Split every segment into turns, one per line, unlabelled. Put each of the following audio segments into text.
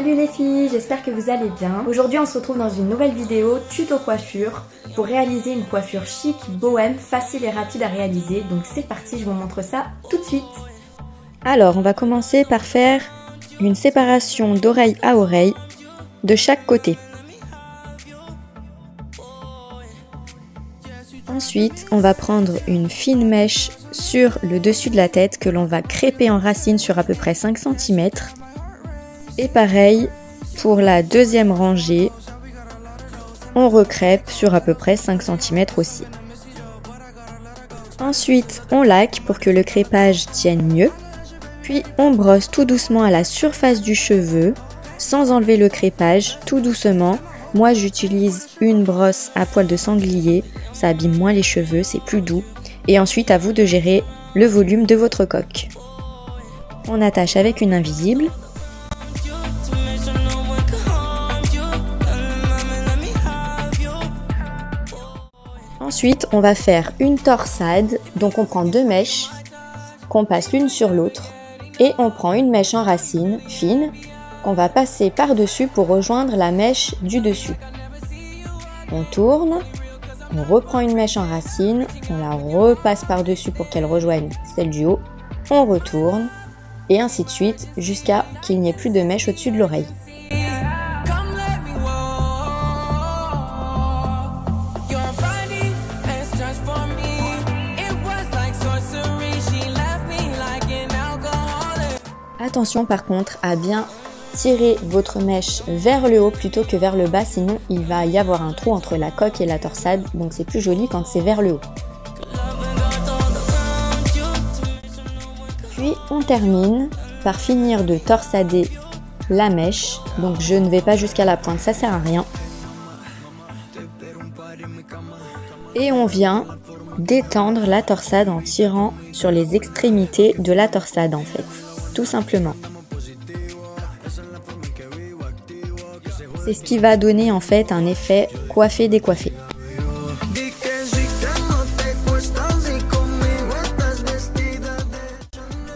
Salut les filles, j'espère que vous allez bien. Aujourd'hui on se retrouve dans une nouvelle vidéo tuto coiffure pour réaliser une coiffure chic, bohème, facile et rapide à réaliser. Donc c'est parti, je vous montre ça tout de suite.
Alors on va commencer par faire une séparation d'oreille à oreille de chaque côté. Ensuite, on va prendre une fine mèche sur le dessus de la tête que l'on va crêper en racine sur à peu près 5 cm. Et pareil, pour la deuxième rangée, on recrêpe sur à peu près 5 cm aussi. Ensuite, on laque pour que le crêpage tienne mieux. Puis on brosse tout doucement à la surface du cheveu, sans enlever le crêpage, tout doucement. Moi j'utilise une brosse à poil de sanglier, ça abîme moins les cheveux, c'est plus doux. Et ensuite à vous de gérer le volume de votre coque. On attache avec une invisible. Ensuite on va faire une torsade, donc on prend deux mèches qu'on passe l'une sur l'autre. Et on prend une mèche en racine fine qu'on va passer par-dessus pour rejoindre la mèche du dessus. On tourne, on reprend une mèche en racine, on la repasse par-dessus pour qu'elle rejoigne celle du haut, on retourne, et ainsi de suite jusqu'à qu'il n'y ait plus de mèche au-dessus de l'oreille. Attention par contre à bien tirer votre mèche vers le haut plutôt que vers le bas, sinon il va y avoir un trou entre la coque et la torsade, donc c'est plus joli quand c'est vers le haut. Puis on termine par finir de torsader la mèche, donc je ne vais pas jusqu'à la pointe, ça sert à rien. Et on vient détendre la torsade en tirant sur les extrémités de la torsade en fait. Tout simplement. C'est ce qui va donner en fait un effet coiffé-décoiffé.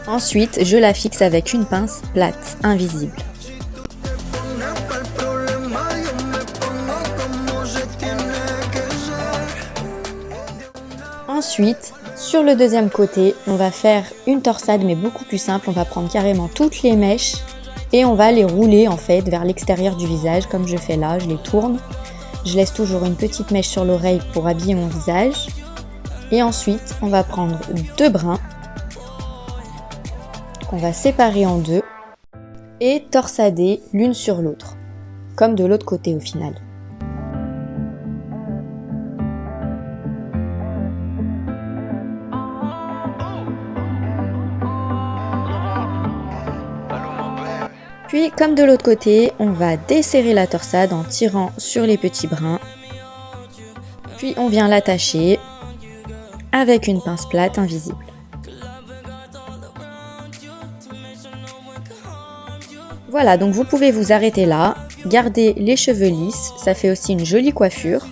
Ensuite, je la fixe avec une pince plate, invisible. Ensuite, sur le deuxième côté, on va faire une torsade mais beaucoup plus simple. On va prendre carrément toutes les mèches et on va les rouler en fait vers l'extérieur du visage comme je fais là, je les tourne. Je laisse toujours une petite mèche sur l'oreille pour habiller mon visage. Et ensuite, on va prendre deux brins qu'on va séparer en deux et torsader l'une sur l'autre, comme de l'autre côté au final. Puis, comme de l'autre côté, on va desserrer la torsade en tirant sur les petits brins. Puis, on vient l'attacher avec une pince plate invisible. Voilà, donc vous pouvez vous arrêter là, garder les cheveux lisses, ça fait aussi une jolie coiffure.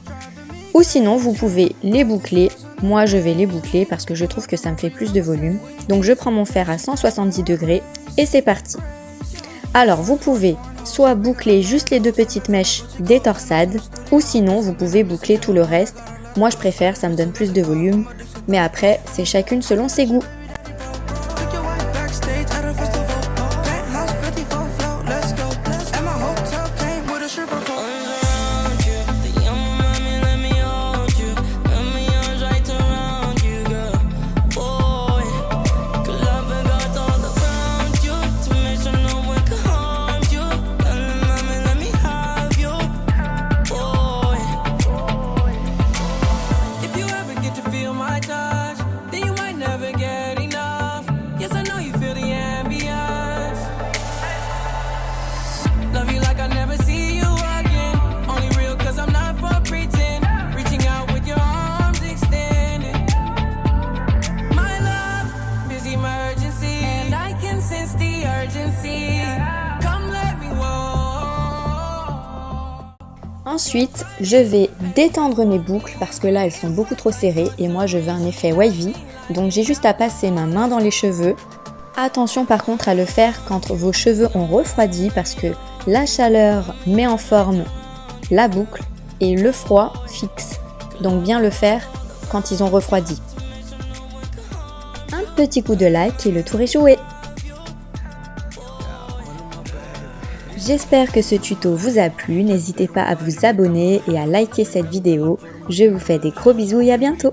Ou sinon, vous pouvez les boucler. Moi, je vais les boucler parce que je trouve que ça me fait plus de volume. Donc, je prends mon fer à 170 degrés et c'est parti. Alors vous pouvez soit boucler juste les deux petites mèches des torsades, ou sinon vous pouvez boucler tout le reste. Moi je préfère, ça me donne plus de volume, mais après c'est chacune selon ses goûts. Ensuite, je vais détendre mes boucles parce que là, elles sont beaucoup trop serrées et moi, je veux un effet wavy. Donc, j'ai juste à passer ma main dans les cheveux. Attention par contre à le faire quand vos cheveux ont refroidi parce que La chaleur met en forme la boucle et le froid fixe. Donc bien le faire quand ils ont refroidi. Un petit coup de like et le tour est joué. J'espère que ce tuto vous a plu, n'hésitez pas à vous abonner et à liker cette vidéo. Je vous fais des gros bisous et à bientôt.